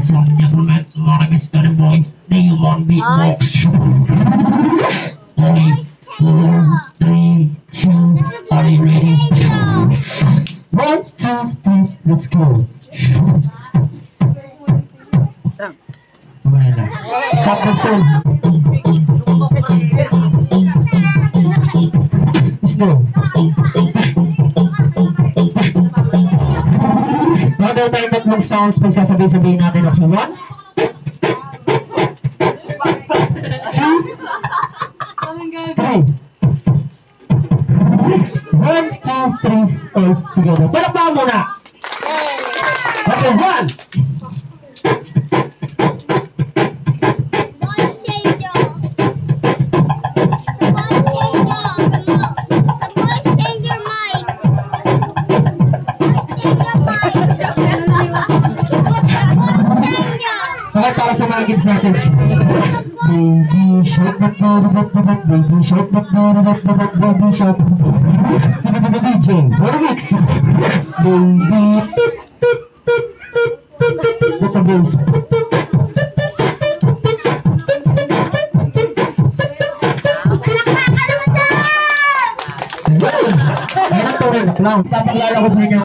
Some gentlemen, my mystery boy, do you want beatbox? 3, 4, 3, 2, are you ready? 1, 2, 3, let's go. Stop the song. Slow. Bago tayo tatlong sounds, pagsasabi-sabihin natin ako. 1, 2, 3. 1, 2, 3, all together. Palakpakan muna. Okay, 1. Okay, para sa mga kids natin. Baby shark, baby shark, baby shark. DJ, what a mix. Baby, what a bass. Ayan ang tunay na clown. Papaglala ko sa inyo.